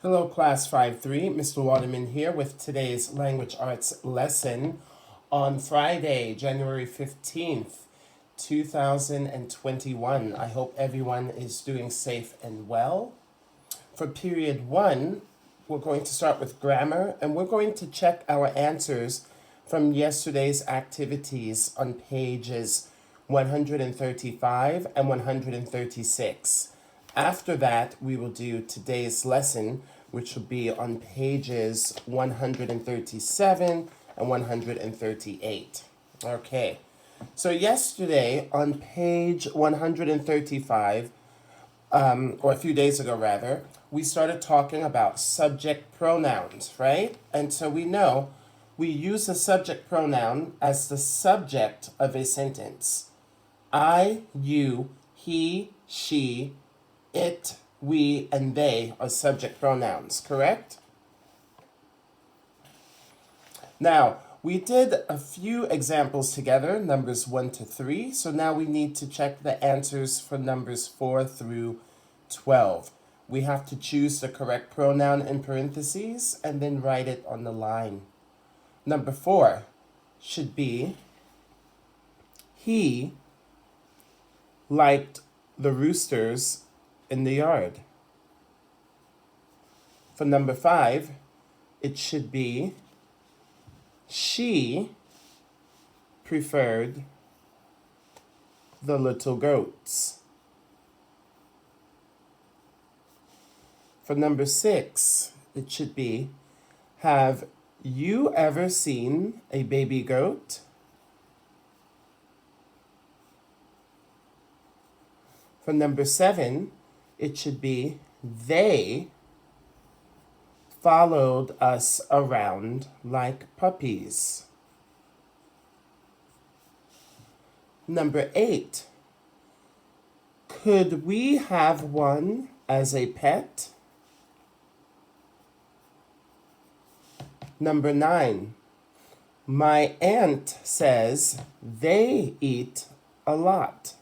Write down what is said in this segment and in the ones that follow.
Hello, Class 5-3. Mr. Waterman here with today's Language Arts lesson on Friday, January 15th, 2021. I hope everyone is doing safe and well. For period 1, we're going to start with grammar, and we're going to check our answers from yesterday's activities on pages 135 and 136. After that, we will do today's lesson, which will be on pages 137 and 138. Okay, so yesterday on page 135, or a few days ago rather, we started talking about subject pronouns, right? And so we know we use a subject pronoun as the subject of a sentence. I, you, he, she, it, we, and they are subject pronouns, correct? Now, we did a few examples together, numbers 1 to 3, so now we need to check the answers for numbers 4 through 12. We have to choose the correct pronoun in parentheses and then write it on the line. Number 4 should be, he liked the roosters in the yard. For number 5, it should be, she preferred the little goats. For number 6, it should be, have you ever seen a baby goat? For number 7, it should be, they followed us around like puppies. Number 8, could we have one as a pet? Number 9, my aunt says they eat a lot.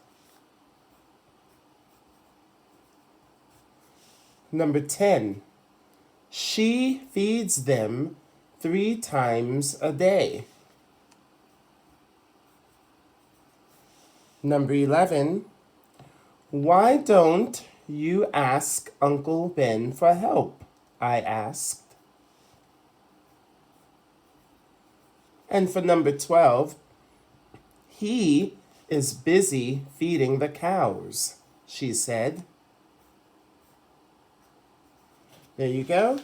Number 10, she feeds them 3 times a day. Number 11, why don't you ask Uncle Ben for help? I asked. And for number 12, he is busy feeding the cows, she said. There you go.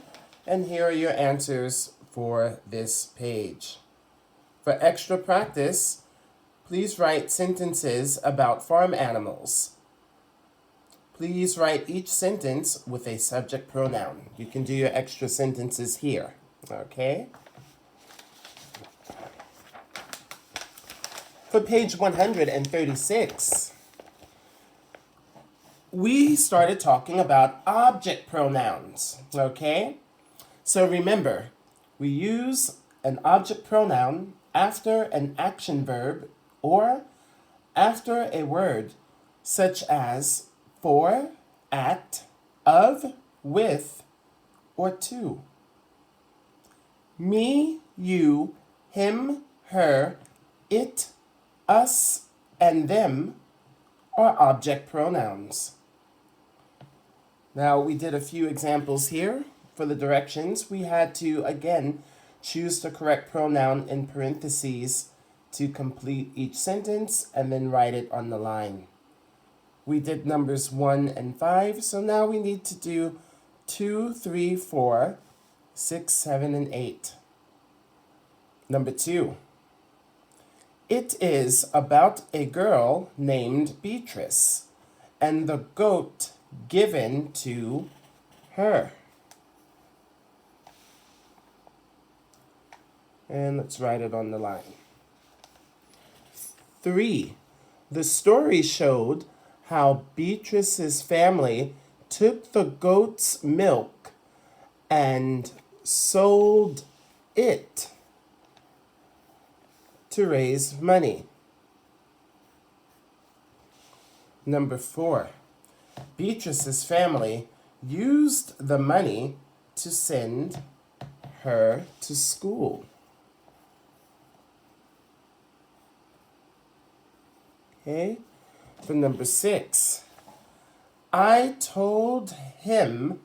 And here are your answers for this page. For extra practice, please write sentences about farm animals. Please write each sentence with a subject pronoun. You can do your extra sentences here, okay? For page 136, we started talking about object pronouns, okay? So remember, we use an object pronoun after an action verb or after a word such as for, at, of, with, or to. Me, you, him, her, it, us, and them are object pronouns. Now, we did a few examples here. For the directions, we had to, again, choose the correct pronoun in parentheses to complete each sentence and then write it on the line. We did numbers 1 and 5, so now we need to do 2, 3, 4, 6, 7, and 8. Number 2. It is about a girl named Beatrice and the goat given to her. And let's write it on the line. 3. The story showed how Beatrice's family took the goat's milk and sold it to raise money. Number 4. Beatrice's family used the money to send her to school. Okay, for number 6, I told him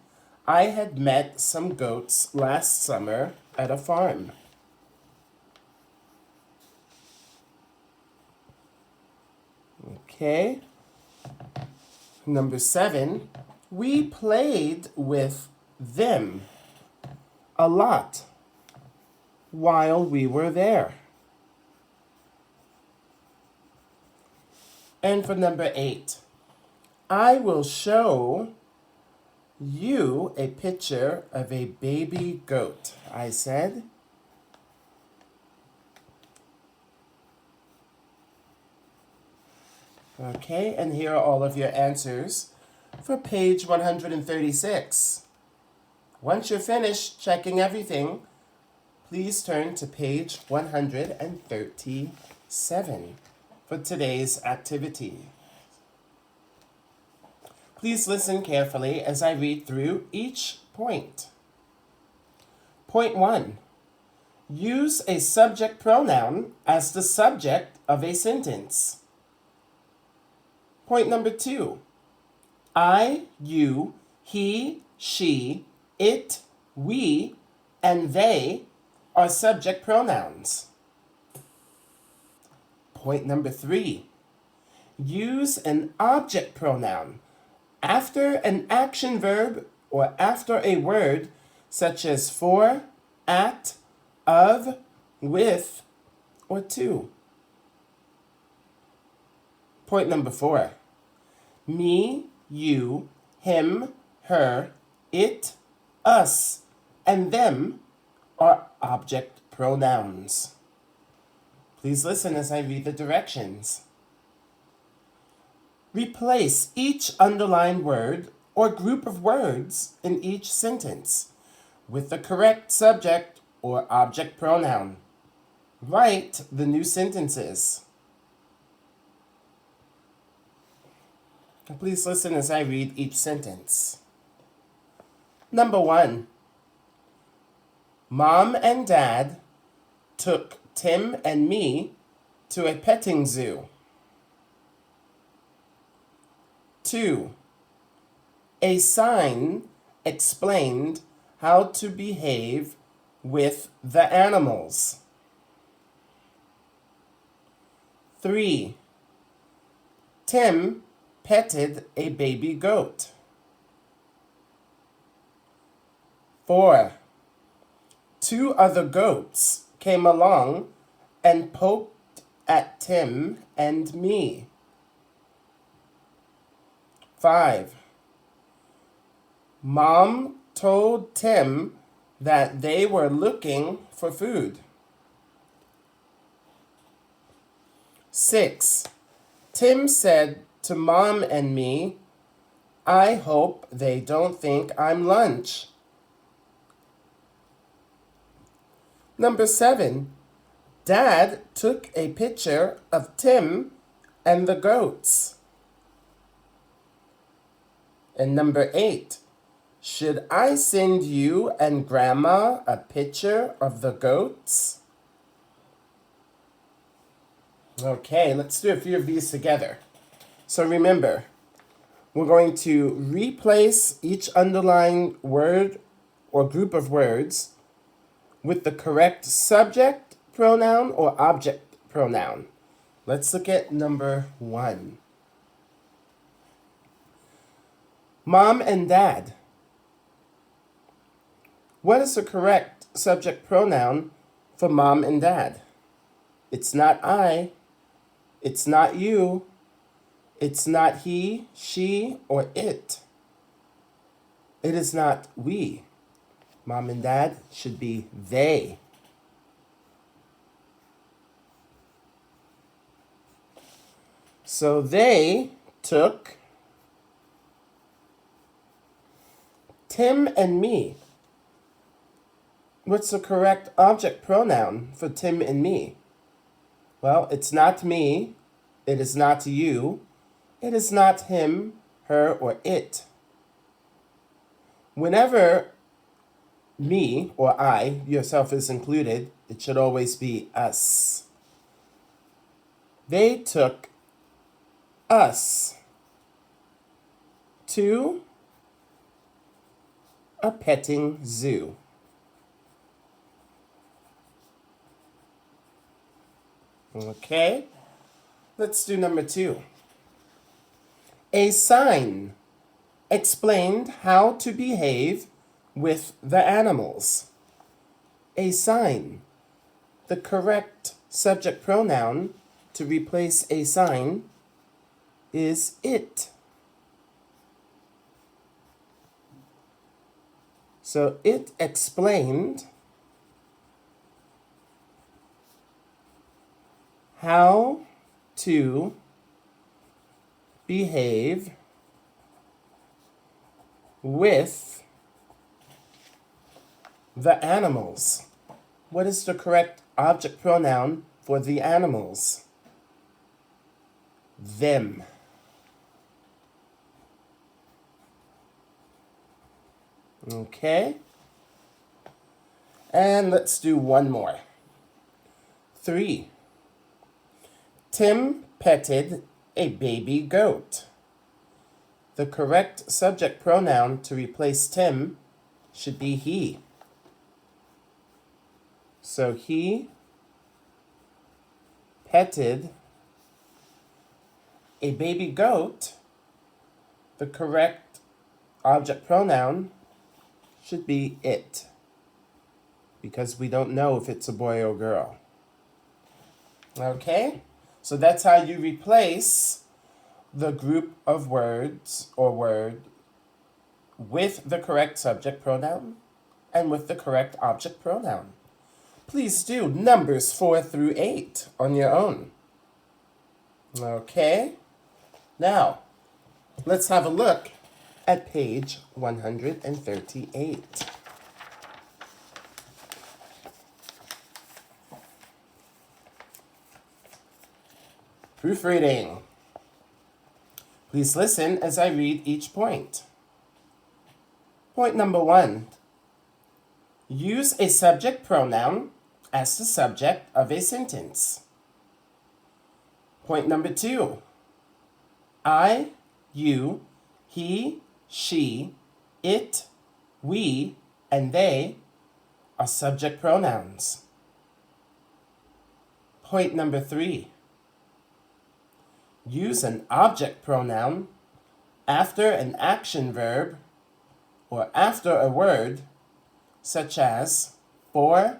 I had met some goats last summer at a farm. Okay, number 7, we played with them a lot while we were there. And for number 8, I will show you a picture of a baby goat, I said. Okay, and here are all of your answers for page 136. Once you're finished checking everything, please turn to page 137 for today's activity. Please listen carefully as I read through each point. Point 1. Use a subject pronoun as the subject of a sentence. Point number 2. I, you, he, she, it, we, and they are subject pronouns. Point number 3. Use an object pronoun after an action verb or after a word such as for, at, of, with, or to. Point number 4. Me, you, him, her, it, us, and them are object pronouns. Please listen as I read the directions. Replace each underlined word or group of words in each sentence with the correct subject or object pronoun. Write the new sentences. Please listen as I read each sentence. Number 1. Mom and Dad took Tim and me to a petting zoo. 2. A sign explained how to behave with the animals. 3. Tim petted a baby goat. 4. 2 other goats came along and poked at Tim and me. 5. Mom told Tim that they were looking for food. 6. Tim said to Mom and me, I hope they don't think I'm lunch. Number 7. Dad took a picture of Tim and the goats. And number 8. Should I send you and Grandma a picture of the goats? Okay, let's do a few of these together. So remember, we're going to replace each underlined word or group of words with the correct subject pronoun or object pronoun. Let's look at number 1. Mom and Dad. What is the correct subject pronoun for Mom and Dad? It's not I. It's not you. It's not he, she, or it. It is not we. Mom and Dad should be they. So they took Tim and me. What's the correct object pronoun for Tim and me? Well, it's not me. It is not you. It is not him, her, or it. Whenever me or I, yourself is included, it should always be us. They took us to a petting zoo. Okay, let's do number 2. A sign explained how to behave with the animals. A sign. The correct subject pronoun to replace a sign is it. So it explained how to behave with the animals. What is the correct object pronoun for the animals? Them. Okay. And let's do one more. 3. Tim petted a baby goat. The correct subject pronoun to replace Tim should be he. So he petted a baby goat. The correct object pronoun should be it, because we don't know if it's a boy or girl. Okay? So that's how you replace the group of words or word with the correct subject pronoun and with the correct object pronoun. Please do numbers 4 through 8 on your own. Okay? Now, let's have a look at page 138. Proofreading. Please listen as I read each point. Point number 1. Use a subject pronoun as the subject of a sentence. Point number 2. I, you, he, she, it, we, and they are subject pronouns. Point number 3. Use an object pronoun after an action verb or after a word such as for,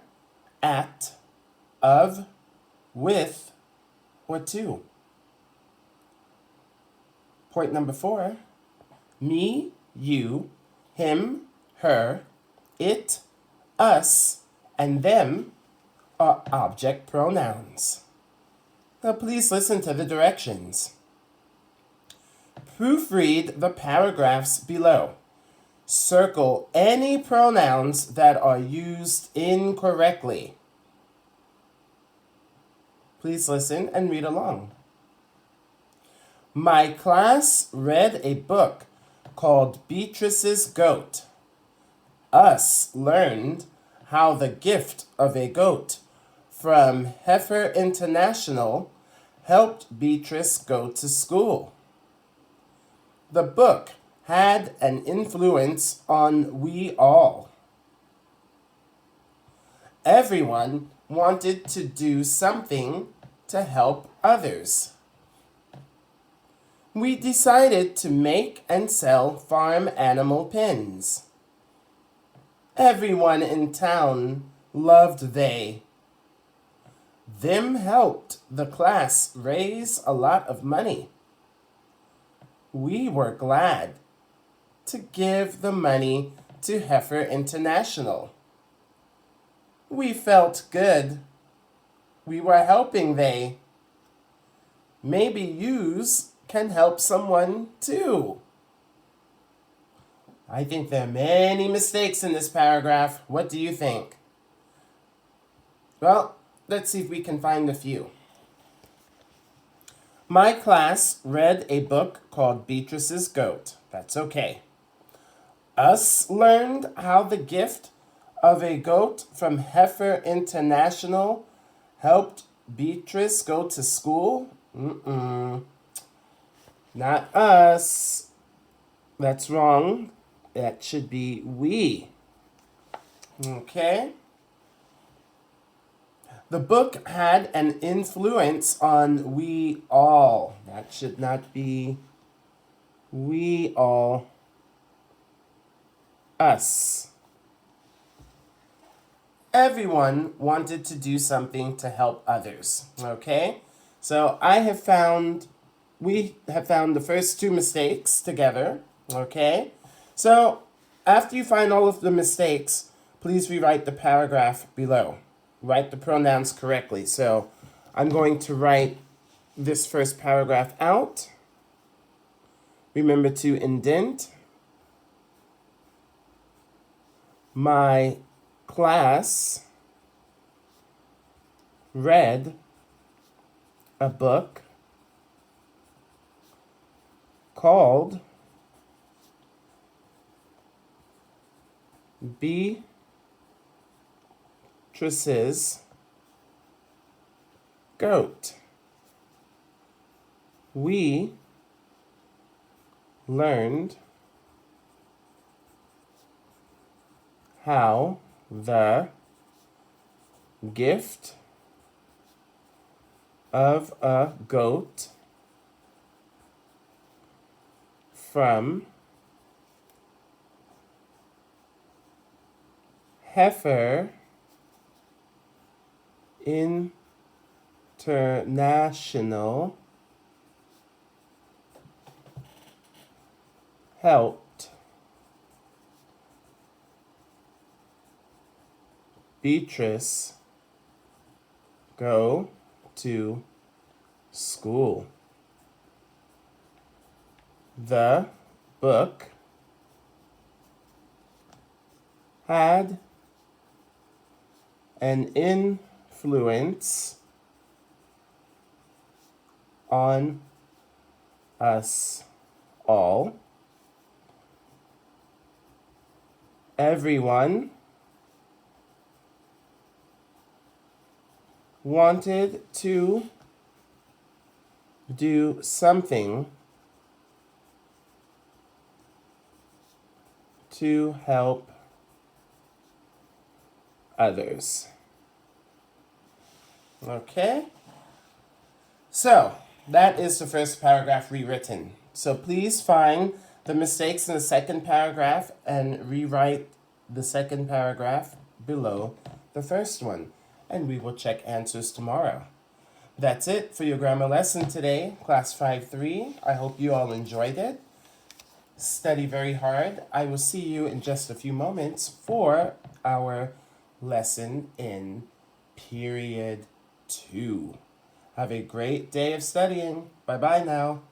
at, of, with, or to. Point number 4. Me, you, him, her, it, us, and them are object pronouns. Now please listen to the directions. Proofread the paragraphs below. Circle any pronouns that are used incorrectly. Please listen and read along. My class read a book called Beatrice's Goat. Us learned how the gift of a goat from Heifer International helped Beatrice go to school. The book had an influence on we all. Everyone wanted to do something to help others. We decided to make and sell farm animal pens. Everyone in town loved they. Them helped the class raise a lot of money. We were glad to give the money to Heifer International. We felt good. We were helping they. Maybe yous can help someone too. I think there are many mistakes in this paragraph. What do you think? Well, let's see if we can find a few. My class read a book called Beatrice's Goat. That's okay. Us learned how the gift of a goat from Heifer International helped Beatrice go to school? Not us. That's wrong. That should be we. Okay. The book had an influence on we all. That should not be we all. Us. Everyone wanted to do something to help others. Okay? So we have found the first two mistakes together. Okay? So after you find all of the mistakes, please rewrite the paragraph below. Write the pronouns correctly. So I'm going to write this first paragraph out. Remember to indent. My class read a book called Beatrice's Goat. We learned how the gift of a goat from Heifer International helped Beatrice go to school. The book had an influence on us all. Everyone wanted to do something to help others. Okay? So, that is the first paragraph rewritten. So please find the mistakes in the second paragraph and rewrite the second paragraph below the first one. And we will check answers tomorrow. That's it for your grammar lesson today, Class 5-3. I hope you all enjoyed it. Study very hard. I will see you in just a few moments for our lesson in Period 2. Have a great day of studying. Bye-bye now.